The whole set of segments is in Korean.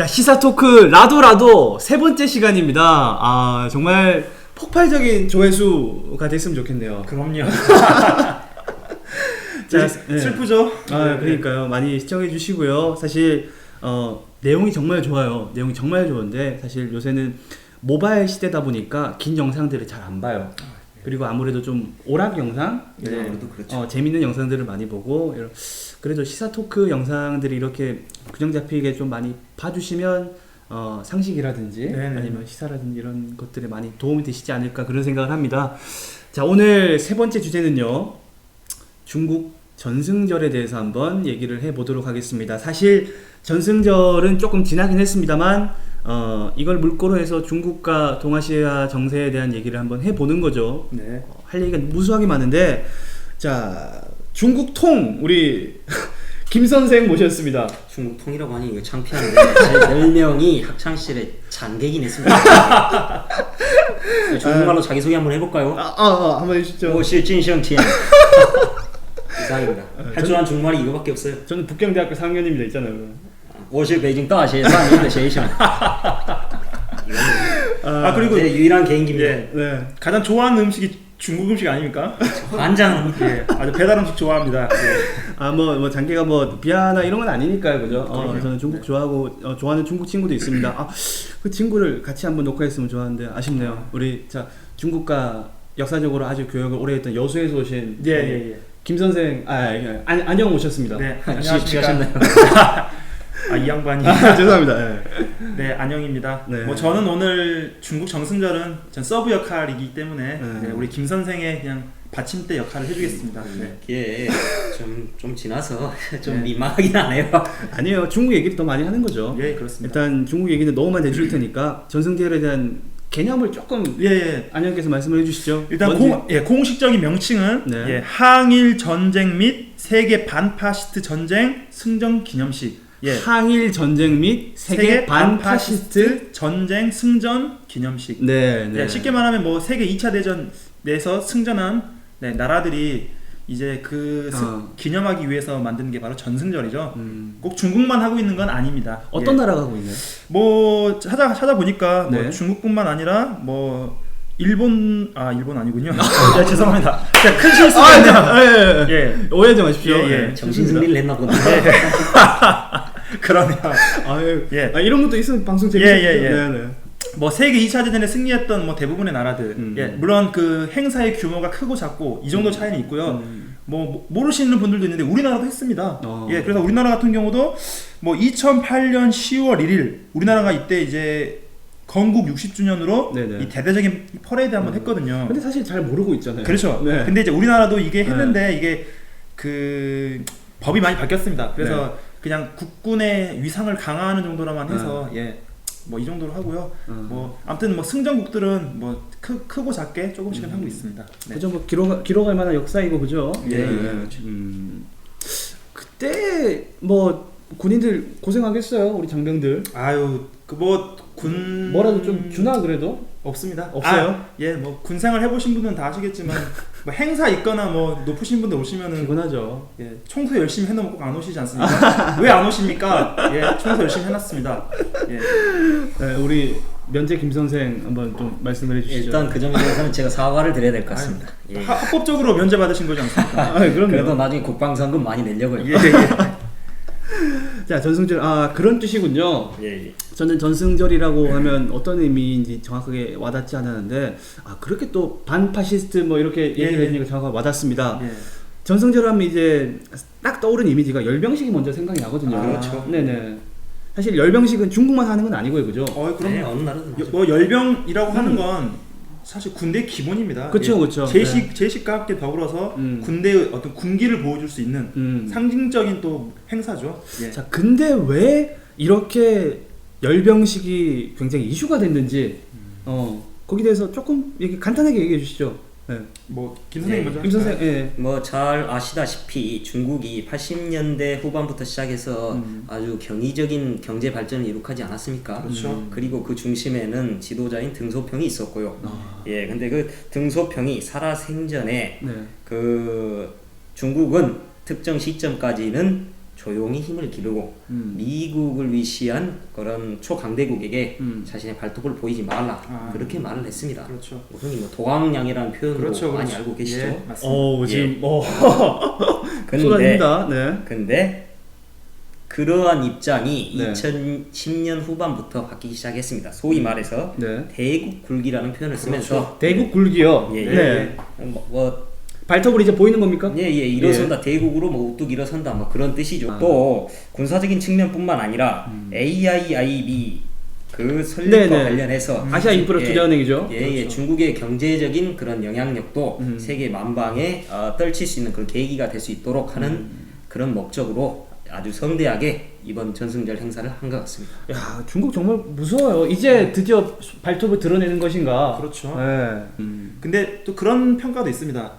자, 시사 토크 라도 세 번째 시간입니다. 아, 정말 폭발적인 조회수가 됐으면 좋겠네요. 그럼요. 자, 슬프죠? 아, 그러니까요. 많이 시청해 주시고요. 사실 내용이 정말 좋아요. 내용이 정말 좋은데 사실 요새는 모바일 시대다 보니까 긴 영상들을 잘 안 봐요. 그리고 아무래도 좀 오락 영상, 아무래도 그렇죠. 재밌는 영상들을 많이 보고 그래도 시사 토크 영상들이 이렇게 균형 잡히게 좀 많이 봐주시면 상식이라든지 네네. 아니면 시사라든지 이런 것들에 많이 도움이 되시지 않을까 그런 생각을 합니다. 자, 오늘 세 번째 주제는요, 중국 전승절에 대해서 한번 얘기를 해보도록 하겠습니다. 사실 전승절은 조금 지나긴 했습니다만 이걸 물꼬로 해서 중국과 동아시아 정세에 대한 얘기를 한번 해보는 거죠. 네. 할 얘기가 무수하게 많은데, 자, 중국 통 우리 김 선생 모셨습니다. 중국 통이라고 하니 이거 창피한데 제 별명이 학창시절에 장객이긴 했습니다. 중국말로 자기소개 한번 해볼까요? 한번 해주시죠. 我是金圣天. 이상입니다. 할 줄 아는 중국말이 이거밖에 없어요. 저는 북경대학교 4학년입니다. 있잖아요. 我是北京大学3年的学生. 그리고 제 유일한 개인기입니다. 네. 가장 좋아하는 음식이 중국 음식 아닙니까? 환장. 예, 아주 배달 음식 좋아합니다. 예. 뭐 장기가 뭐 비하나 이런 건 아니니까요, 그죠? 저는 중국 네. 좋아하고 좋아하는 중국 친구도 있습니다. 그 친구를 같이 한번 녹화했으면 좋았는데 아쉽네요. 우리 자, 중국과 역사적으로 아주 교역을 오래 했던 여수에서 오신 예. 김 선생, 안녕 오셨습니다. 네, 쉬셨나요? 이 양반이. 죄송합니다. 예. 네, 안녕입니다. 네. 뭐 저는 오늘 중국 정승절은 전 서브 역할이기 때문에 네, 우리 김 선생의 그냥 받침대 역할을 해주겠습니다. 네. 이게 좀 지나서 좀 네. 민망하긴 하네요. 아니에요. 중국 얘기를 더 많이 하는 거죠. 예, 그렇습니다. 일단 중국 얘기는 너무만 해줄 테니까 전승절에 대한 개념을 조금 예. 안녕께서 말씀을 해주시죠. 일단 공식적인 명칭은 네. 항일 전쟁 및 세계 반파시스트 전쟁 승전 기념식. 항일 전쟁 및 세계 반파시스트 전쟁 승전 기념식. 네. 쉽게 말하면 뭐 세계 2차 대전에서 승전한 나라들이 이제 기념하기 위해서 만든 게 바로 전승절이죠. 꼭 중국만 하고 있는 건 아닙니다. 어떤 나라가 하고 있나요? 뭐 찾아보니까 네. 뭐 중국뿐만 아니라 뭐 일본 아니군요. 죄송합니다. 큰 실수했네요. 예. 오해하지 마십시오. 예. 정신 승리를 했나 보네. 그러네요. 이런 것도 있으면 방송 재밌겠죠. 네. 뭐 세계 2차 대전에 승리했던 뭐 대부분의 나라들, 물론 그 행사의 규모가 크고 작고 이 정도 차이는 있고요. 뭐 모르시는 분들도 있는데 우리나라도 했습니다. 그래서 우리나라 같은 경우도 뭐 2008년 10월 1일 우리나라가 이때 이제 건국 60주년으로 네네. 이 대대적인 퍼레이드 한번 했거든요. 근데 사실 잘 모르고 있잖아요. 그렇죠. 네. 근데 이제 우리나라도 이게 했는데 이게 그 법이 많이 바뀌었습니다. 그래서 그냥 국군의 위상을 강화하는 정도로만 해서 뭐 이 정도로 하고요. 뭐 아무튼 뭐 승전국들은 뭐 크고 작게 조금씩은 하고 있습니다. 네. 그죠, 뭐 기록할 만한 역사이고 그죠. 그때 뭐 군인들 고생하겠어요, 우리 장병들. 아유, 그 뭐 군 뭐라도 좀 주나 그래도? 없습니다. 없어요? 뭐 군생활 해보신 분은 다 아시겠지만 뭐 행사 있거나 뭐 높으신 분들 오시면은 피곤하죠. 청소 열심히 해놓으면 꼭 안 오시지 않습니까? 왜 안 오십니까? 청소 열심히 해놨습니다. 네, 우리 면제 김 선생 한번 좀 말씀을 해주시죠. 일단 그 점에 대해서는 제가 사과를 드려야 될 것 같습니다. 합법적으로 면제 받으신 거지 않습니까? 그럼요. 그래도 나중에 국방상금 많이 내려고요. 자, 전승절, 그런 뜻이군요. 저는 전승절이라고 하면 어떤 의미인지 정확하게 와닿지 않았는데, 그렇게 또 반파시스트 뭐 이렇게 얘기를 해주니까 정확하게 와닿습니다. 전승절 하면 이제 딱 떠오른 이미지가 열병식이 먼저 생각이 나거든요. 그렇죠. 네네. 사실 열병식은 중국만 하는 건 아니고요, 그죠? 그럼 네, 어느 나라든 하죠. 뭐 열병이라고 하는 건 사실 군대 기본입니다. 그렇죠. 제식과 함께 더불어서 군대의 어떤 군기를 보여줄 수 있는 상징적인 또 행사죠. 자, 근데 왜 이렇게 열병식이 굉장히 이슈가 됐는지 거기에 대해서 조금 간단하게 얘기해 주시죠. 뭐 김 선생님 먼저. 김 선생, 뭐 잘 아시다시피 중국이 80년대 후반부터 시작해서 아주 경이적인 경제 발전을 이룩하지 않았습니까? 그렇죠. 그리고 그 중심에는 지도자인 등소평이 있었고요. 근데 그 등소평이 살아생전에 그 중국은 특정 시점까지는 조용히 힘을 기르고 미국을 위시한 그런 초강대국에게 자신의 발톱을 보이지 말라 그렇게 말을 했습니다. 그렇죠. 흔히 뭐 도강량이라는 표현으로 그렇죠, 많이 그렇죠. 알고 계시죠. 예, 맞습니다. 지금 근데, 쏟아집니다. 네. 근데 그러한 입장이 네. 2010년 후반부터 바뀌기 시작했습니다. 소위 말해서 네. 대국 굴기라는 표현을 쓰면서 대국 굴기요. 예, 예. 네. 뭐 발톱을 이제 보이는 겁니까? 예, 일어선다. 대국으로 뭐 우뚝 일어선다. 뭐 그런 뜻이죠. 또 군사적인 측면뿐만 아니라 AIIB 그 설립과 네네. 관련해서 아시아 인프라 투자은행이죠. 예, 중국의 경제적인 그런 영향력도 세계 만방에 떨칠 수 있는 그런 계기가 될 수 있도록 하는 그런 목적으로 아주 성대하게 이번 전승절 행사를 한 것 같습니다. 야, 중국 정말 무서워요. 이제 드디어 발톱을 드러내는 것인가? 그렇죠. 네. 근데 또 그런 평가도 있습니다.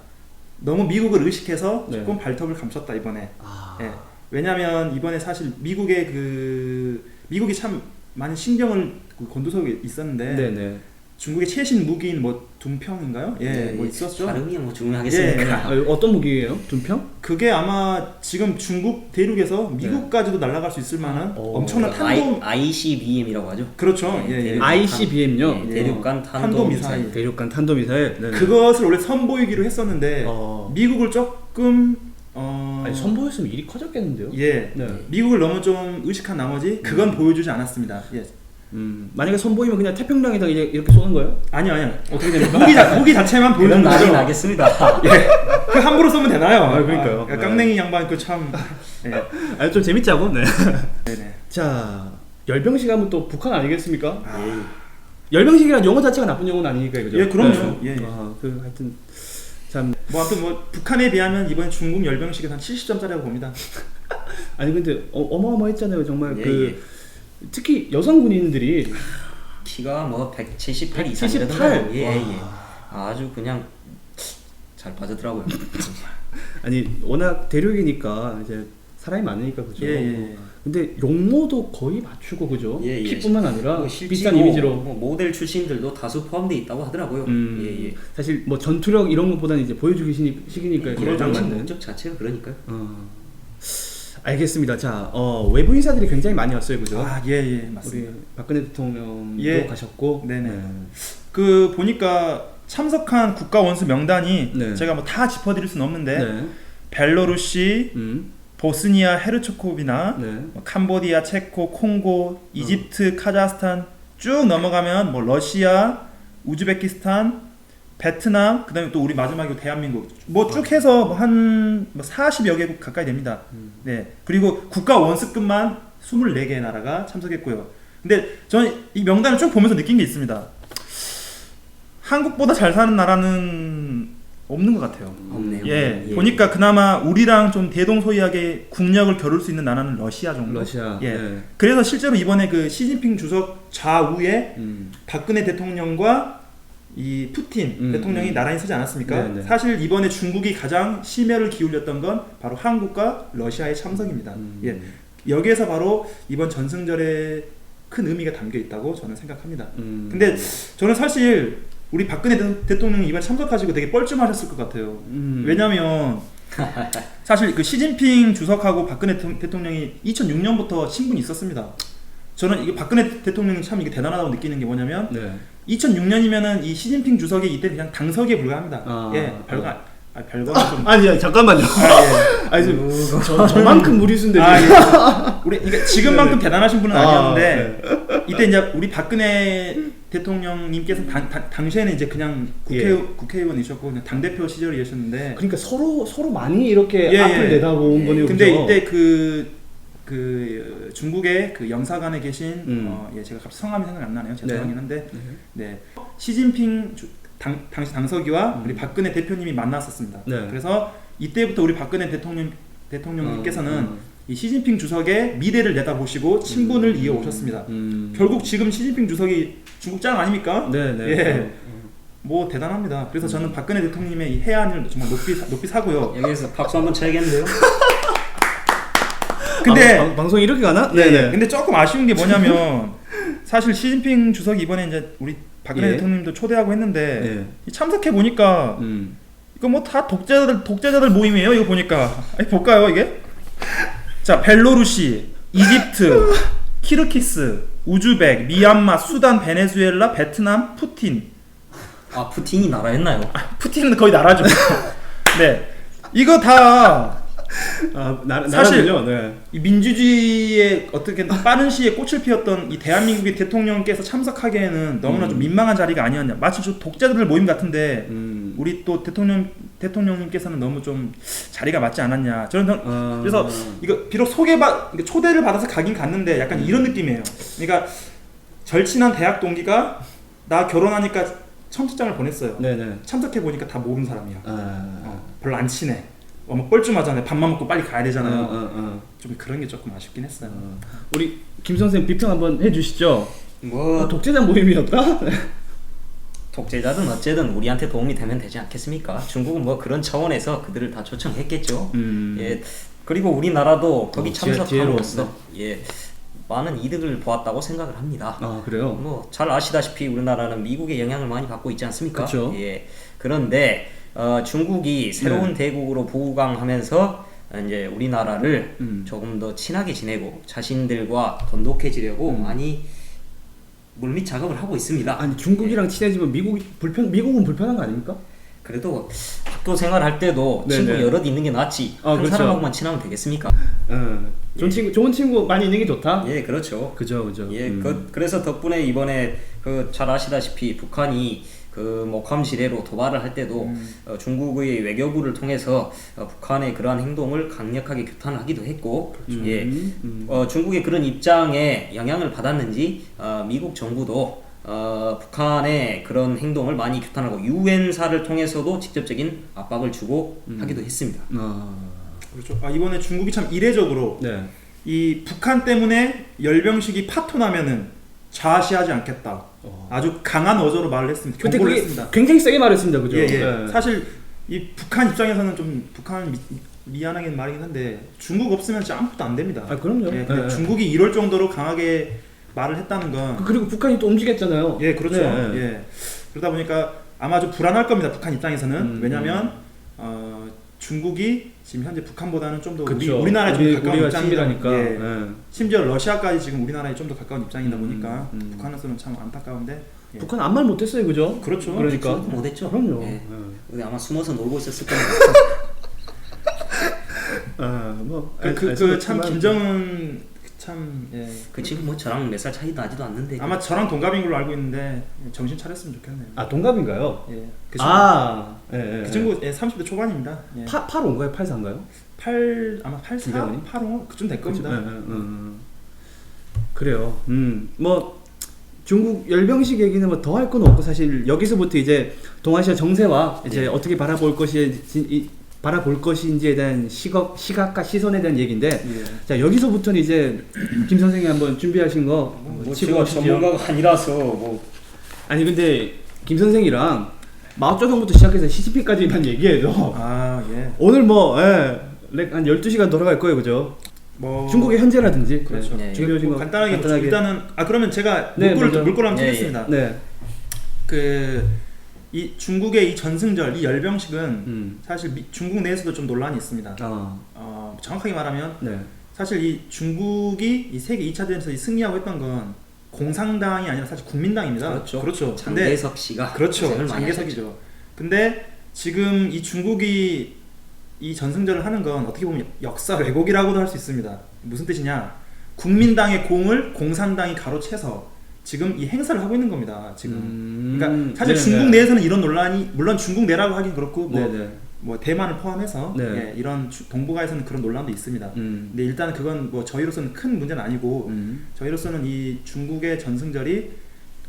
너무 미국을 의식해서 네. 조금 발톱을 감췄다 이번에. 예. 왜냐하면 이번에 사실 미국이 참 많이 신경을 곤두서고 있었는데 네네. 중국의 최신 무기인 뭐 둔평인가요? 예, 네, 뭐 있었죠. 발음이 뭐 중요하겠습니까? 어떤 무기예요? 둔평? 그게 아마 지금 중국 대륙에서 미국까지도 날아갈 수 있을 만한 엄청난 그 탄도. ICBM이라고 하죠. 그렇죠. 네, 예, 예. 대륙 ICBM요? 예, 대륙간 탄도 미사일. 대륙간 탄도미사일. 네네. 그것을 원래 선보이기로 했었는데 미국을 조금 아니, 선보였으면 일이 커졌겠는데요? 예. 네. 미국을 너무 좀 의식한 나머지 그건 보여주지 않았습니다. 예. 만약에 선보이면 그냥 태평양에다 이렇게 쏘는 거예요? 아니요. 어떻게 됩니까? 무기 자체만 보여주는 그런 날이 거죠. 나겠습니다. 예. 그 함부로 쏘면 되나요? 그러니까요. 네. 깡냉이 양반 그 참. 예. 아니, 좀 재밌자고. 네. 네네. 자, 열병식 하면 또 북한 아니겠습니까? 예. 열병식이란 용어 자체가 나쁜 용어는 아니니까 그죠? 예, 그럼요. 예. 하여튼 참 아무튼 북한에 비하면 이번 중국 열병식은 한 70점짜리라고 봅니다. 아니 근데 어마어마했잖아요 정말. 예. 특히 여성 군인들이 키가 뭐 178 178? 이상이라던가요. 예. 아주 그냥 잘 빠졌더라고요. 아니 워낙 대륙이니까 이제 사람이 많으니까 그죠. 예. 근데 용모도 거의 맞추고 그죠. 예. 피뿐만 아니라 뭐 실제로 비슷한 이미지로. 뭐 모델 출신들도 다수 포함되어 있다고 하더라고요. 예. 사실 뭐 전투력 이런 것보다는 이제 보여주기 시기니까 그런 딱 맞는. 목적 자체가 그러니까요. 알겠습니다. 자, 외부 인사들이 굉장히 많이 왔어요, 그죠? 예, 맞습니다. 우리 박근혜 대통령도 예. 가셨고, 네네. 그 보니까 참석한 국가 원수 명단이 네. 제가 뭐 다 짚어드릴 수는 없는데 네. 벨로루시, 보스니아 헤르츠고비나, 네. 뭐 캄보디아, 체코, 콩고, 이집트, 카자흐스탄 쭉 넘어가면 뭐 러시아, 우즈베키스탄, 베트남, 그다음에 또 우리 마지막에 대한민국 뭐 쭉 해서 한 40여 개국 가까이 됩니다. 네. 그리고 국가 원수급만 24개의 나라가 참석했고요. 근데 저는 이 명단을 쭉 보면서 느낀 게 있습니다. 한국보다 잘 사는 나라는 없는 것 같아요. 없네요. 예. 보니까 그나마 우리랑 좀 대동소이하게 국력을 겨룰 수 있는 나라는 러시아 정도. 러시아. 예. 네. 그래서 실제로 이번에 그 시진핑 주석 좌우에 박근혜 대통령과 이 푸틴 대통령이 나란히 서지 않았습니까? 네네. 사실 이번에 중국이 가장 심혈을 기울였던 건 바로 한국과 러시아의 참석입니다. 예. 여기에서 바로 이번 전승절에 큰 의미가 담겨 있다고 저는 생각합니다. 근데 저는 사실 우리 박근혜 대통령이 이번 참석하시고 되게 뻘쭘하셨을 것 같아요. 왜냐면 사실 그 시진핑 주석하고 박근혜 대통령이 2006년부터 친분이 있었습니다. 저는 이게 박근혜 대통령이 참 이게 대단하다고 느끼는 게 뭐냐면 2006년이면은 이 시진핑 주석이 이때 그냥 당석에 불과합니다. 예, 별거 좀. 아니 잠깐만요. 아니 저만큼 무리수인데. 우리 그러니까 지금만큼 대단하신 분은 아니었는데 이때 이제 우리 박근혜 대통령님께서 당시에는 이제 그냥 국회의원이셨고 그냥 당 대표 시절이셨는데. 그러니까 서로 많이 이렇게 앞을 내다본 거네요. 근데 그죠? 이때 그 중국의 그 영사관에 계신 제가 갑자기 성함이 생각이 안 나네요. 죄송하긴 한데 시진핑 당시 당서기와 우리 박근혜 대표님이 만났었습니다. 그래서 이때부터 우리 박근혜 대통령님께서는 이 시진핑 주석의 미래를 내다보시고 친분을 이어오셨습니다. 결국 지금 시진핑 주석이 중국 짱 아닙니까? 예. 뭐 대단합니다. 그래서 저는 박근혜 대통령님의 이 해안을 정말 높이 사고요. 여기서 박수 한번 쳐야겠는데요. 근데 방송이 이렇게 가나? 근데 조금 아쉬운 게 뭐냐면 사실 시진핑 주석이 이번에 이제 우리 박근혜 대통령님도 초대하고 했는데 참석해 보니까 이거 뭐 다 독재자들 모임이에요. 이거 보니까 볼까요 이게? 자, 벨로루시, 이집트, 키르키스, 우즈벡, 미얀마, 수단, 베네수엘라, 베트남, 푸틴. 아, 푸틴이 나라였나요? 푸틴은 거의 나라죠. 네, 이거 다 사실 나라군요. 네. 이 민주주의의 어떻게 빠른 시에 꽃을 피웠던 이 대한민국의 대통령께서 참석하기에는 너무나 좀 민망한 자리가 아니었냐. 마치 좀 독재자들 모임 같은데 우리 또 대통령님께서는 너무 좀 자리가 맞지 않았냐. 그래서 이거 비록 초대를 받아서 가긴 갔는데 약간 이런 느낌이에요. 그러니까 절친한 대학 동기가 나 결혼하니까 청첩장을 보냈어요. 네네. 참석해 보니까 다 모르는 사람이야. 별로 안 친해. 뭐 뻘쭘하잖아요. 밥만 먹고 빨리 가야 되잖아요. 좀 그런 게 조금 아쉽긴 했어요. 우리 김 선생 비평 한번 해주시죠. 뭐 독재자 모임이었다? 독재자든 어쨌든 우리한테 도움이 되면 되지 않겠습니까? 중국은 뭐 그런 차원에서 그들을 다 초청했겠죠. 예, 그리고 우리나라도 거기 참석함으로써 예, 많은 이득을 보았다고 생각을 합니다. 아, 그래요? 뭐 잘 아시다시피 우리나라는 미국의 영향을 많이 받고 있지 않습니까? 그쵸. 예, 그런데 중국이 새로운 대국으로 부강하면서 이제 우리나라를 조금 더 친하게 지내고 자신들과 돈독해지려고 많이 물밑 작업을 하고 있습니다. 아니 중국이랑 친해지면 미국은 불편한 거 아닙니까? 그래도 학교 생활할 때도 네네. 친구 여럿 있는 게 낫지. 한 그렇죠. 사람하고만 친하면 되겠습니까? 좋은 친구 많이 있는 게 좋다. 예, 그렇죠. 그죠. 예, 그래서 덕분에 이번에 잘 아시다시피 북한이 목함 지뢰로 도발을 할 때도 중국의 외교부를 통해서 북한의 그러한 행동을 강력하게 규탄하기도 했고, 그렇죠. 예, 중국의 그런 입장에 영향을 받았는지 미국 정부도 북한의 그런 행동을 많이 규탄하고 유엔사를 통해서도 직접적인 압박을 주고 하기도 했습니다. 그렇죠. 이번에 중국이 참 이례적으로 네. 이 북한 때문에 열병식이 파토나면은 좌시하지 않겠다. 아주 강한 어조로 말을 했습니다. 그때 경고를 그게 했습니다. 굉장히 세게 말했습니다, 그죠? 예. 네. 사실 이 북한 입장에서는 좀 북한 미안하긴 말이긴 한데 중국 없으면 진짜 아무것도 안 됩니다. 그럼요. 예, 근데 중국이 이럴 정도로 강하게 말을 했다는 건 그리고 북한이 또 움직였잖아요. 예, 그렇죠. 네. 예. 그러다 보니까 아마 좀 불안할 겁니다. 북한 입장에서는. 왜냐면 중국이 지금 현재 북한보다는 좀 더 우리나라에 좀 가까운 입장이니까. 예. 심지어 러시아까지 지금 우리나라에 좀 더 가까운 입장이다 보니까 북한으로서는 참 안타까운데. 예. 북한 아무 말 못했어요, 그죠? 그렇죠. 그러니까 못했죠. 그럼요. 예. 근데 아마 숨어서 놀고 있었을 겁니다. 참 김정은 참 예. 그 친구 뭐 저랑 몇 살 차이 나지도 않는데 아마 저랑 동갑인 걸로 알고 있는데 정신 차렸으면 좋겠네요. 동갑인가요? 예. 그 친구 30대 초반입니다. 예. 85인가요? 84인가요? 아마 84, 85 그쯤 될 겁니다. 그래요. 뭐 중국 열병식 얘기는 뭐 더 할 건 없고 사실 여기서부터 이제 동아시아 정세와 이제 어떻게 바라볼 것인지에 대한 시각과 시선에 대한 얘기인데 자 여기서부터는 이제 김 선생이 한번 준비하신 거 치고 제가 가시죠. 전문가가 아니라서 뭐 아니 근데 김 선생이랑 마오쩌둥부터 시작해서 시진핑까지만 얘기해도 예. 오늘 한 12시간 돌아갈 거예요, 그죠? 뭐 중국의 현재라든지 그렇죠. 네. 중요한 거 간단하게 일단은 그러면 제가 물꼬를 한번 치겠습니다. 네. 이 중국의 이 전승절, 이 열병식은 사실 중국 내에서도 좀 논란이 있습니다. 정확하게 말하면 사실 이 중국이 이 세계 2차 대전에서 승리하고 했던 건 공산당이 아니라 사실 국민당입니다. 그렇죠. 장개석 씨가 그렇죠. 장개석이죠. 근데 지금 이 중국이 이 전승절을 하는 건 어떻게 보면 역사 왜곡이라고도 할 수 있습니다. 무슨 뜻이냐? 국민당의 공을 공산당이 가로채서 지금 이 행사를 하고 있는 겁니다. 지금. 그러니까 사실 중국 내에서는 이런 논란이 물론 중국 내라고 하긴 그렇고 뭐 대만을 포함해서 이런 동북아에서는 그런 논란도 있습니다. 근데 일단 그건 뭐 저희로서는 큰 문제는 아니고 저희로서는 이 중국의 전승절이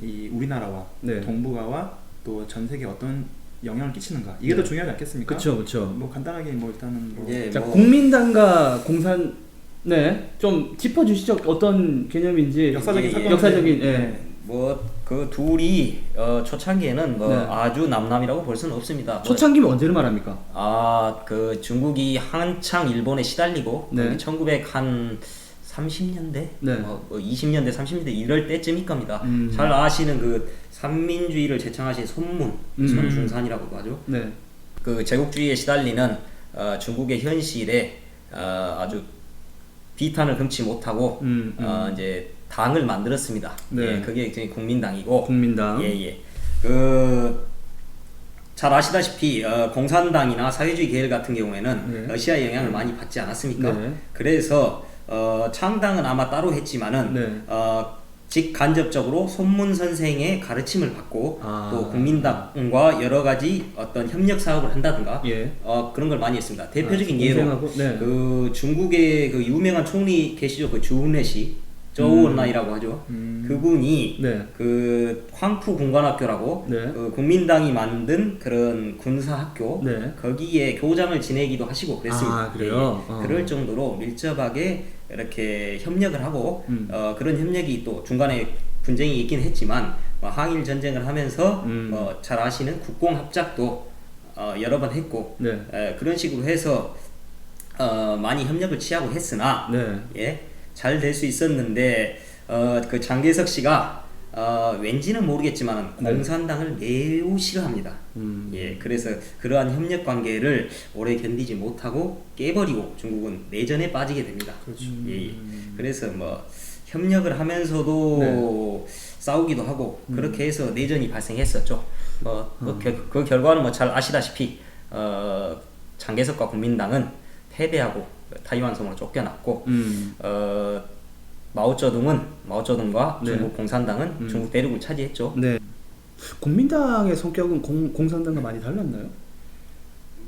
이 우리나라와 동북아와 또 전 세계에 어떤 영향을 끼치는가 이게 더 중요하지 않겠습니까? 그렇죠. 뭐 간단하게 뭐 일단은 자 국민당과 공산 좀 짚어주시죠. 어떤 개념인지 역사적인 뭐 그 둘이 초창기에는 아주 남남이라고 볼 수는 없습니다. 초창기면 언제를 말합니까? 그 중국이 한창 일본에 시달리고 1930년대, 20년대, 30년대 이럴 때쯤일 겁니다. 잘 아시는 그 삼민주의를 제창하신 손중산이라고 하죠. 그 제국주의에 시달리는 중국의 현실에 아주 비탄을 금치 못하고 이제 당을 만들었습니다. 네. 예, 그게 이제 국민당이고. 국민당. 예. 잘 아시다시피 공산당이나 사회주의 계열 같은 경우에는 러시아의 영향을 많이 받지 않았습니까? 네. 그래서 창당은 아마 따로 했지만은 네. 직간접적으로 손문 선생의 가르침을 받고 또 국민당과 여러 가지 어떤 협력 사업을 한다든가 예. 그런 걸 많이 했습니다. 대표적인 예로 네. 그 중국의 그 유명한 총리 계시죠? 그 주은래씨, 조은라이라고 하죠. 그분이 네. 그 황푸 군관학교라고 네. 그 국민당이 만든 그런 군사학교 네. 거기에 교장을 지내기도 하시고 그랬습니다. 그래요? 예. 그럴 정도로 밀접하게 이렇게 협력을 하고 그런 협력이 또 중간에 분쟁이 있긴 했지만 항일 전쟁을 하면서 잘 아시는 국공합작도 여러 번 했고 네. 그런 식으로 해서 많이 협력을 취하고 했으나 네. 예, 잘 될 수 있었는데 그 장개석 씨가 왠지는 모르겠지만 공산당을 매우 싫어합니다. 예, 그래서 그러한 협력 관계를 오래 견디지 못하고 깨버리고 중국은 내전에 빠지게 됩니다. 그렇죠. 예. 그래서 뭐 협력을 하면서도 싸우기도 하고 그렇게 해서 내전이 발생했었죠. 그 결과는 뭐 잘 아시다시피 장개석과 국민당은 패배하고 타이완성으로 쫓겨났고 마오쩌둥과 네. 중국 공산당은 중국 대륙을 차지했죠. 네. 국민당의 성격은 공산당과 많이 달랐나요?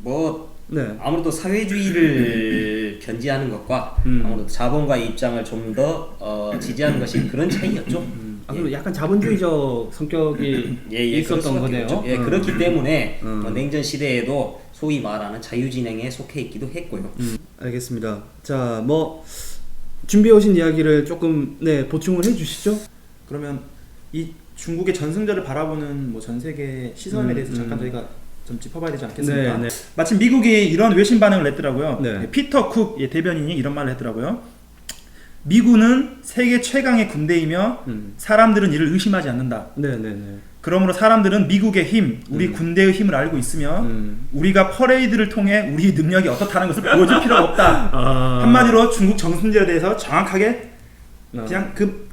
뭐 네. 아무래도 사회주의를 견지하는 것과 아무래도 자본가의 입장을 좀 더 지지하는 것이 그런 차이였죠. 그럼 약간 자본주의적 성격이 있었던 거네요. 예, 그렇기 때문에 뭐 냉전 시대에도 소위 말하는 자유진영에 속해 있기도 했고요. 알겠습니다. 자, 뭐 준비해 오신 이야기를 조금 보충을 해주시죠. 그러면 이 중국의 전승절을 바라보는 뭐 전 세계 시선에 대해서 잠깐 저희가 좀 짚어봐야 되지 않겠습니까? 네. 마침 미국이 이런 외신 반응을 냈더라고요. 네. 피터 쿡 대변인이 이런 말을 했더라고요. 미군은 세계 최강의 군대이며 사람들은 이를 의심하지 않는다. 네네네. 그러므로 사람들은 미국의 힘, 우리 군대의 힘을 알고 있으며 우리가 퍼레이드를 통해 우리 능력이 어떻다는 것을 보여줄 필요가 없다. 한마디로 중국 정승절에 대해서 정확하게 그냥 그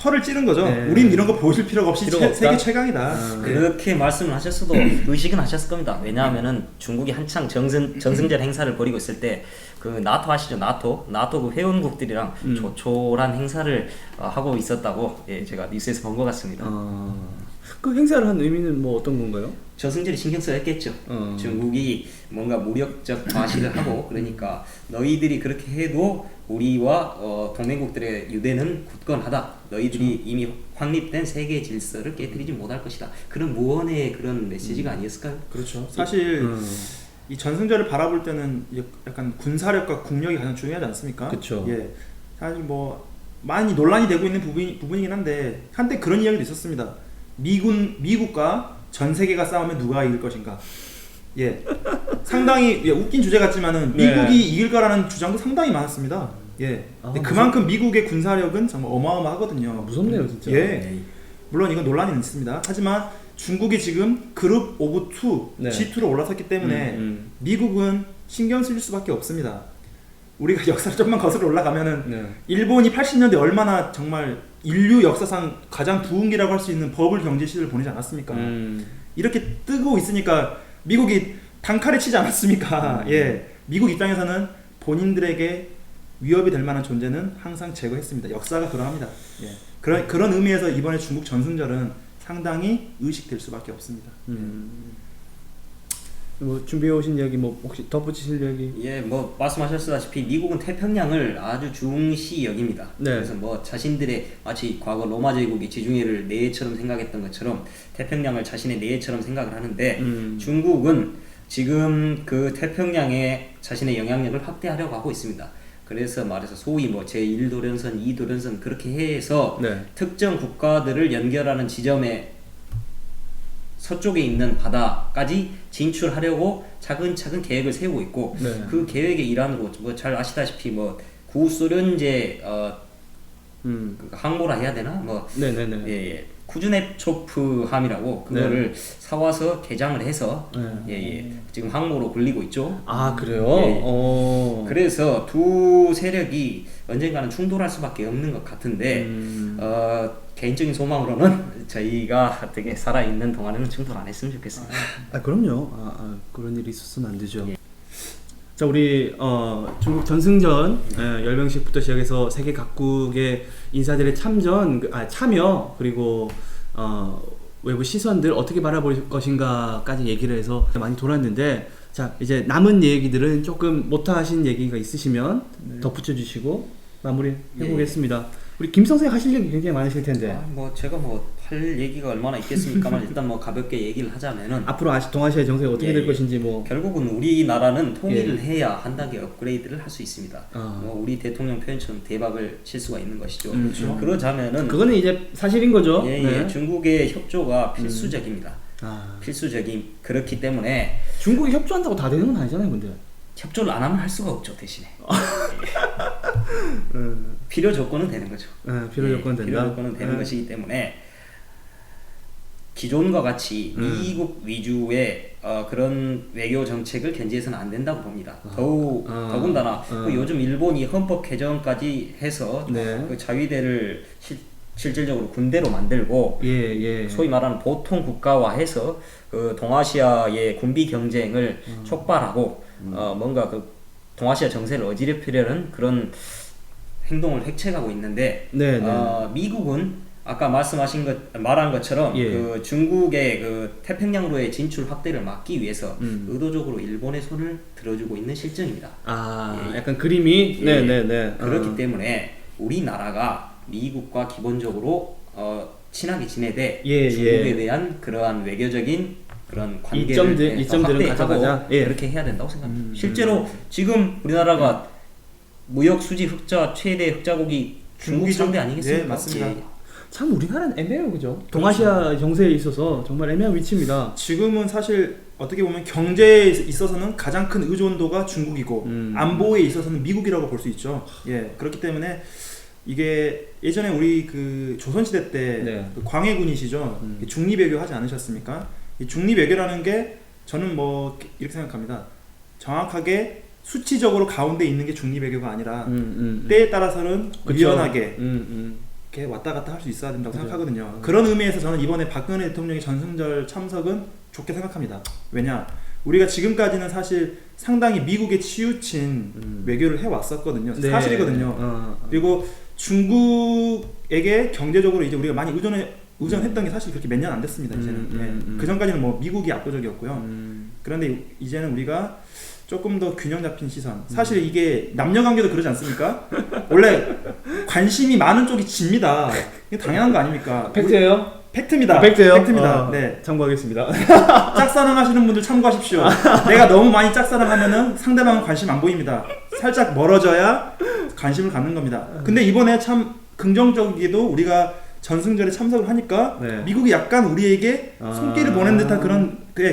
허를 찌른 거죠. 네. 우린 이런 거 보여줄 필요가 없이 세계 최강이다. 그렇게 말씀을 하셨어도 의식은 하셨을 겁니다. 왜냐하면은 중국이 한창 정승절 행사를 벌이고 있을 때 그 나토 아시죠? 나토 그 회원국들이랑 조촐한 행사를 하고 있었다고 제가 뉴스에서 본 것 같습니다. 그 행사를 한 의미는 뭐 어떤 건가요? 저승절이 신경 써야겠죠. 중국이 뭔가 무력적 과시를 하고 그러니까 너희들이 그렇게 해도 우리와 동맹국들의 유대는 굳건하다. 너희들이 이미 확립된 세계 질서를 깨뜨리지 못할 것이다. 그런 무언의 그런 메시지가 아니었을까요? 그렇죠. 사실 이 전승절을 바라볼 때는 약간 군사력과 국력이 가장 중요하지 않습니까? 그렇죠. 예, 사실 뭐 많이 논란이 되고 있는 부분이긴 한데 한때 그런 이야기도 있었습니다. 미국과 전 세계가 싸우면 누가 이길 것인가? 예, 상당히 웃긴 주제 같지만은 미국이 이길 거라는 주장도 상당히 많았습니다. 예, 근데 그만큼 미국의 군사력은 정말 어마어마하거든요. 무섭네요, 진짜. 예, 물론 이건 논란이 있습니다. 하지만 중국이 지금 그룹 오브 2, G2로 올라섰기 때문에 미국은 신경 쓸 수밖에 없습니다. 우리가 역사를 좀만 거슬러 올라가면은 일본이 80년대 얼마나 정말 인류 역사상 가장 부흥기라고 할 수 있는 버블 경제 시대를 보내지 않았습니까? 이렇게 뜨고 있으니까 미국이 단칼에 치지 않았습니까? 예, 미국 입장에서는 본인들에게 위협이 될 만한 존재는 항상 제거했습니다. 역사가 그러합니다. 예, 그런 의미에서 이번에 중국 전승절은 상당히 의식될 수밖에 없습니다. 뭐 준비해 오신 이야기 뭐 혹시 덧붙이실 이야기? 예, 뭐 말씀하셨다시피 미국은 태평양을 아주 중시 여깁니다. 그래서 뭐 자신들의 마치 과거 로마 제국이 지중해를 내해처럼 생각했던 것처럼 태평양을 자신의 내해처럼 생각을 하는데 중국은 지금 그 태평양에 자신의 영향력을 확대하려고 하고 있습니다. 그래서 말해서 소위 뭐 제1도련선, 2도련선 그렇게 해서 특정 국가들을 연결하는 지점에 서쪽에 있는 바다까지 진출하려고 차근차근 계획을 세우고 있고 그 계획의 일환으로 뭐 잘 아시다시피 뭐 구소련제 그 항모라 해야 되나 뭐 쿠즈네초프함이라고 그거를 사와서 개장을 해서 지금 항모로 굴리고 있죠. 아 그래요? 예. 그래서 두 세력이 언젠가는 충돌할 수밖에 없는 것 같은데 개인적인 소망으로는 저희가 되게 살아있는 동안에는 충돌 안 했으면 좋겠습니다. 그럼요. 그런 일이 있었으면 안 되죠. 자, 우리 중국 전승전 열병식부터 시작해서 세계 각국의 인사들의 참여 그리고 외부 시선들 어떻게 바라볼 것인가까지 얘기를 해서 많이 돌았는데, 자 이제 남은 얘기들은 조금 못하신 얘기가 있으시면 덧붙여 주시고 마무리 해보겠습니다. 우리 김 선생 하실 얘기 굉장히 많으실 텐데. 제가 할 얘기가 얼마나 있겠습니까만 일단 가볍게 얘기를 하자면은 앞으로 동아시아 정세가 어떻게 될 것인지 결국은 우리나라는 통일을 해야 한 단계 업그레이드를 할 수 있습니다. 우리 대통령 표현처럼 대박을 칠 수가 있는 것이죠. 그렇죠. 그러자면은 그거는 이제 사실인 거죠. 중국의 협조가 필수적입니다. 필수적인 그렇기 때문에 중국이 협조한다고 다 되는 건 아니잖아요, 근데. 협조를 안 하면 할 수가 없죠, 대신에. 필요 조건은 되는 거죠. 필요 조건은 된다. 필요 조건은 되는 것이기 때문에 기존과 같이 미국 위주의 그런 외교 정책을 견지해서는 안 된다고 봅니다. 더군다나 요즘 일본이 헌법 개정까지 해서 그 자위대를 실질적으로 군대로 만들고 소위 말하는 보통 국가화해서 그 동아시아의 군비 경쟁을 촉발하고 뭔가 그 동아시아 정세를 어지럽히려는 그런 행동을 획책하고 있는데 미국은 아까 말한 것처럼 그 중국의 그 태평양로의 진출 확대를 막기 위해서 의도적으로 일본의 손을 들어주고 있는 실정입니다. 약간 그림이 그렇기 때문에 우리나라가 미국과 기본적으로 친하게 지내되 중국에 대한 그러한 외교적인 그런 관계를 이점들은 가져가자. 그렇게 해야 된다고 생각합니다. 실제로 지금 우리나라가 무역 수지 흑자 최대 흑자국이 중국 상대 아니겠습니까? 맞습니다. 참 우리나라는 애매해요, 그죠? 동아시아 정세에 있어서 정말 애매한 위치입니다. 지금은 사실 어떻게 보면 경제에 있어서는 가장 큰 의존도가 중국이고 안보에 있어서는 미국이라고 볼 수 있죠. 그렇기 때문에 이게 예전에 우리 그 조선시대 때 그 광해군이시죠. 중립외교 하지 않으셨습니까? 이 중립외교라는 게 저는 이렇게 생각합니다. 정확하게 수치적으로 가운데 있는 게 중립외교가 아니라 때에 따라서는 유연하게 이렇게 왔다 갔다 할 수 있어야 된다고 생각하거든요. 그런 의미에서 저는 이번에 박근혜 대통령의 전승절 참석은 좋게 생각합니다. 왜냐? 우리가 지금까지는 사실 상당히 미국에 치우친 외교를 해왔었거든요. 사실이거든요. 그리고 중국에게 경제적으로 이제 우리가 많이 의존했던 게 사실 그렇게 몇 년 안 됐습니다. 이제는 그 전까지는 미국이 압도적이었고요. 그런데 이제는 우리가 조금 더 균형 잡힌 시선. 사실 이게 남녀 관계도 그러지 않습니까? 원래 관심이 많은 쪽이 집니다. 이게 당연한 거 아닙니까? 팩트예요? 팩트입니다. 팩트입니다. 네, 참고하겠습니다. 짝사랑하시는 분들 참고하십시오. 내가 너무 많이 짝사랑하면은 상대방은 관심 안 보입니다. 살짝 멀어져야 관심을 갖는 겁니다. 근데 이번에 참 긍정적이게도 우리가 전승절에 참석을 하니까 미국이 약간 우리에게 손길을 보낸 듯한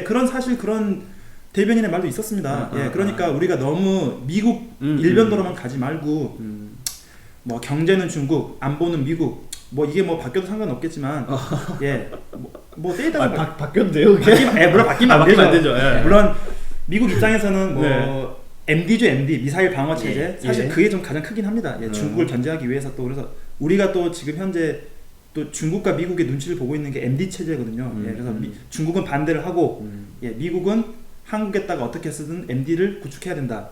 그런 사실 그런 대변인의 말도 있었습니다. 그러니까 우리가 너무 미국 일변도로만 가지 말고 경제는 중국, 안보는 미국. 이게 바뀌어도 상관없겠지만 때에 따라 바뀌어도 돼요? 물론 바뀌면 안 되죠. 예. 물론 미국 입장에서는 MD죠, MD 미사일 방어 체제. 사실 그게 좀 가장 크긴 합니다. 중국을 견제하기 위해서 또 그래서 우리가 또 지금 현재 또 중국과 미국의 눈치를 보고 있는 게 MD 체제거든요. 그래서 중국은 반대를 하고 미국은 한국에다가 어떻게 해서든 MD를 구축해야 된다.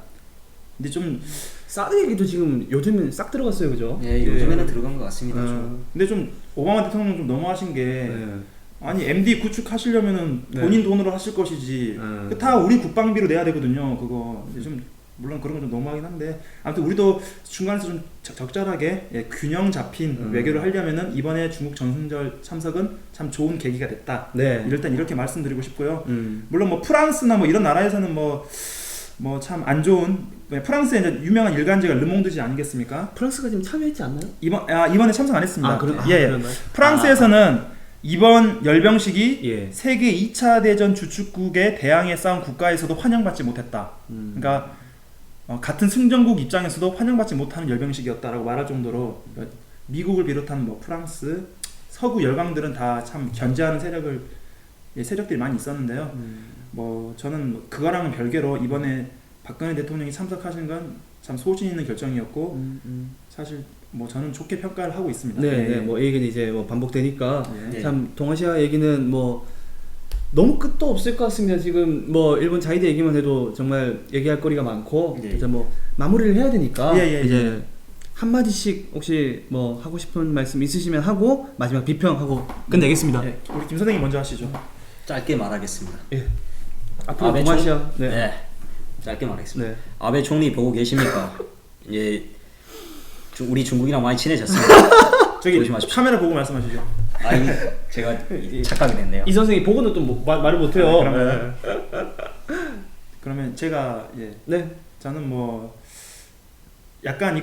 근데 좀 사드 얘기도 지금 요즘은 싹 들어갔어요, 그죠? 요즘에는 들어간 것 같습니다. 근데 좀 오바마 대통령 좀 너무하신 게 아니 MD 구축하시려면은 본인 돈으로 하실 것이지 다 우리 국방비로 내야 되거든요. 그거 근데 좀 물론 그런 건 좀 너무하긴 한데 아무튼 우리도 중간에서 좀 적절하게 균형 잡힌 외교를 하려면은 이번에 중국 전승절 참석은 참 좋은 계기가 됐다. 일단 이렇게 말씀드리고 싶고요. 물론 프랑스나 이런 나라에서는 참 안 좋은 프랑스의 이제 유명한 일간지가 르몽드지 아니겠습니까? 프랑스가 지금 참여했지 않나요? 이번에 참석 안 했습니다. 그런가요? 프랑스에서는 이번 열병식이 세계 2차 대전 주축국에 대항해 싸운 국가에서도 환영받지 못했다. 그러니까 같은 승전국 입장에서도 환영받지 못하는 열병식이었다라고 말할 정도로 미국을 비롯한 프랑스, 서구 열강들은 다 참 견제하는 세력들이 많이 있었는데요. 뭐 저는 뭐 그거랑은 별개로 이번에 박근혜 대통령이 참석하신 건 참 소신 있는 결정이었고 사실 뭐 저는 좋게 평가를 하고 있습니다. 네, 뭐 얘기는 이제 뭐 반복되니까 네. 참 동아시아 얘기는 뭐 너무 끝도 없을 것 같습니다. 지금 뭐 일본 자위대 얘기만 해도 정말 얘기할 거리가 많고 예. 이제 뭐 마무리를 해야 되니까 예. 이제 한 마디씩 혹시 뭐 하고 싶은 말씀 있으시면 하고 마지막 비평하고 끝내겠습니다. 예, 우리 김 선생님 먼저 하시죠. 짧게 말하겠습니다. 예. 앞으로 아베 동아시아 네. 짧게 말하겠습니다. 네. 아베 총리 보고 계십니까? 예, 우리 중국이랑 많이 친해졌습니다. 저기 조심하십시오. 카메라 보고 말씀하시죠. 아이, 제가 착각이 됐네요. 이 선생이 보고는 또 말을 못해요. 그러면 제가 네. 저는 뭐 약간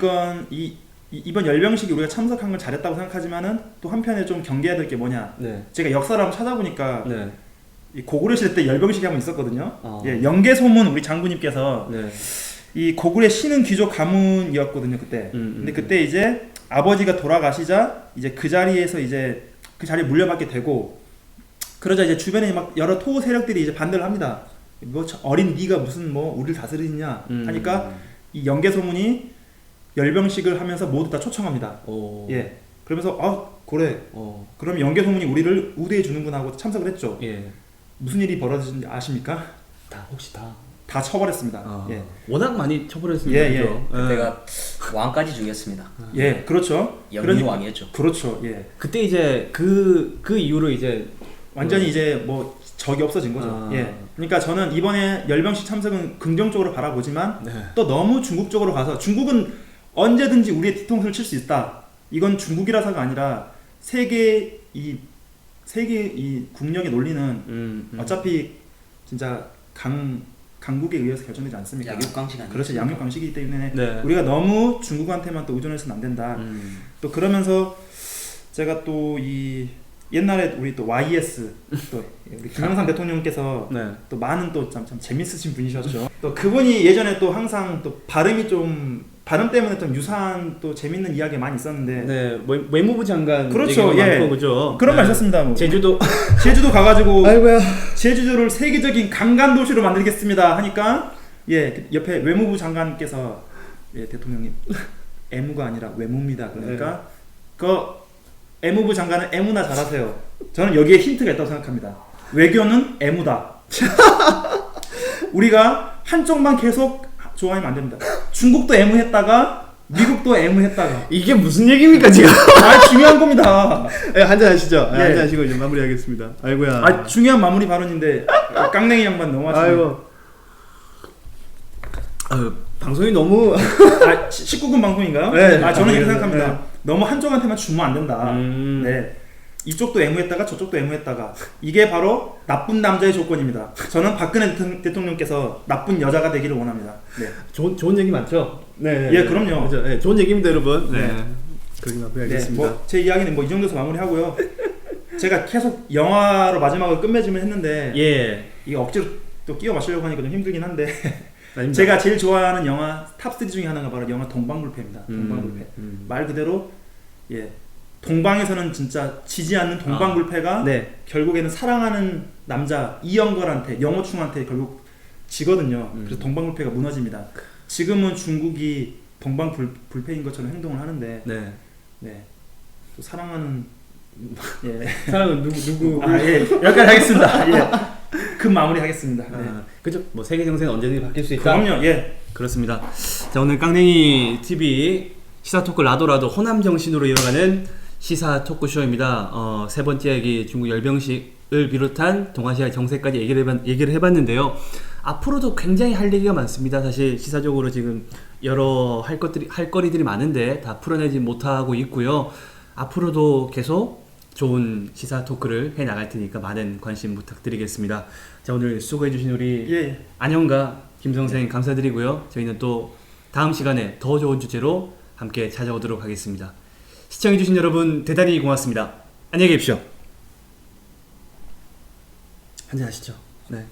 이번 열병식이 우리가 참석한 건 잘했다고 생각하지만은 또 한편에 좀 경계해야 될 게 뭐냐. 네. 제가 역사를 한번 찾아보니까 네. 이 고구려 시대 때 열병식이 한번 있었거든요. 아. 영계소문 우리 장군님께서 네. 이 고구려 신흥 귀족 가문이었거든요 그때. 근데 그때 이제 아버지가 돌아가시자 이제 그 자리에서 이제 그 자리에 물려받게 되고 그러자 이제 주변에 막 여러 토 세력들이 이제 반대를 합니다. 뭐 어린 네가 무슨 뭐 우리를 다스리냐 하니까 이 영계소문이 열병식을 하면서 모두 다 초청합니다. 오. 예. 그러면서 그래. 어. 그럼 영계소문이 우리를 우대해 주는구나 하고 참석을 했죠. 예. 무슨 일이 벌어졌는지 아십니까? 혹시 다 처벌했습니다. 아, 예. 워낙 많이 처벌했습니다. 예, 그죠? 그때가 왕까지 죽였습니다. 예, 그렇죠. 영유왕이었죠. 그렇죠. 예. 그때 이제 그 이후로 이제 완전히 이제 뭐 적이 없어진 거죠. 아. 예. 그러니까 저는 이번에 열병식 참석은 긍정적으로 바라보지만 네. 또 너무 중국 쪽으로 가서 중국은 언제든지 우리의 뒤통수를 칠 수 있다. 이건 중국이라서가 아니라 세계 이 국력의 논리는 어차피 진짜 강국에 의해서 결정되지 않습니까? 약육강식 아니에요? 그렇죠. 양육강식이기 때문에 네. 우리가 너무 중국한테만 또 의존해서는 안 된다. 또 그러면서 제가 또 이 옛날에 우리 또 YS 또 우리 김영삼 대통령께서 네. 또 많은 또 참 재밌으신 분이셨죠. 또 그분이 예전에 또 항상 또 발음 때문에 좀 유사한 또 재밌는 이야기 많이 있었는데 네, 외무부 장관 그렇죠, 얘기가 예. 많고 그죠. 그런 네. 말 하셨습니다. 뭐. 제주도 제주도 가가지고 아이고야. 제주도를 세계적인 관광 도시로 만들겠습니다 하니까 그 옆에 외무부 장관께서 대통령님 애무가 아니라 외무입니다. 그러니까 그 애무부 장관은 애무나 잘하세요. 저는 여기에 힌트가 있다고 생각합니다. 외교는 애무다. 우리가 한쪽만 계속 좋아하면 안 됩니다. 중국도 애무했다가 미국도 애무했다가 이게 무슨 얘기입니까 지금? 중요한 겁니다. 네, 한잔 하시죠. 예. 한잔 하시고 이제 마무리하겠습니다. 아이고야. 중요한 마무리 발언인데 깡냉이 양반 너무 하시네. 아이고. 방송이 너무 19금 방송인가요? 네. 저는 이렇게 네. 생각합니다. 네. 너무 한쪽한테만 주면 안 된다. 네. 이쪽도 애무했다가 저쪽도 애무했다가 이게 바로 나쁜 남자의 조건입니다. 저는 박근혜 대통령께서 나쁜 여자가 되기를 원합니다. 네. 좋은 얘기 맞죠? 네. 예, 그럼요. 그죠? 네, 좋은 얘기입니다, 여러분. 네. 그렇게 네, 마무리하겠습니다. 제 이야기는 뭐 이 정도에서 마무리하고요. 제가 계속 영화로 마지막을 끝맺음을 했는데 예. 이게 억지로 또 끼워 맞추려고 하니까 좀 힘들긴 한데 아닙니다. 제가 제일 좋아하는 영화 탑3 중에 하나가 바로 영화 동방불패입니다. 동방불패. 말 그대로 동방에서는 진짜 지지 않는 동방불패가 네. 결국에는 사랑하는 남자 이영걸한테 영호충한테 결국 지거든요. 그래서 동방불패가 무너집니다. 지금은 중국이 동방불패인 것처럼 행동을 하는데 네. 또 사랑하는 사람은 누구? 여기까지 하겠습니다. 그 마무리 하겠습니다. 네. 그죠? 뭐 세계 정세는 언제든지 바뀔 수 있다. 그럼요. 예. 그렇습니다. 자, 오늘 깡냉이 TV 시사 토크 라도라도 호남 정신으로 이어가는 시사 토크쇼입니다. 세 번째 얘기 중국 열병식을 비롯한 동아시아 정세까지 얘기를 해봤는데요. 앞으로도 굉장히 할 얘기가 많습니다. 사실 시사적으로 지금 여러 할 거리들이 많은데 다 풀어내지 못하고 있고요. 앞으로도 계속 좋은 시사 토크를 해 나갈 테니까 많은 관심 부탁드리겠습니다. 자, 오늘 수고해주신 우리 안영과 김성생 감사드리고요. 저희는 또 다음 시간에 더 좋은 주제로 함께 찾아오도록 하겠습니다. 시청해주신 여러분 대단히 고맙습니다. 안녕히 계십시오. 한잔 하시죠. 네.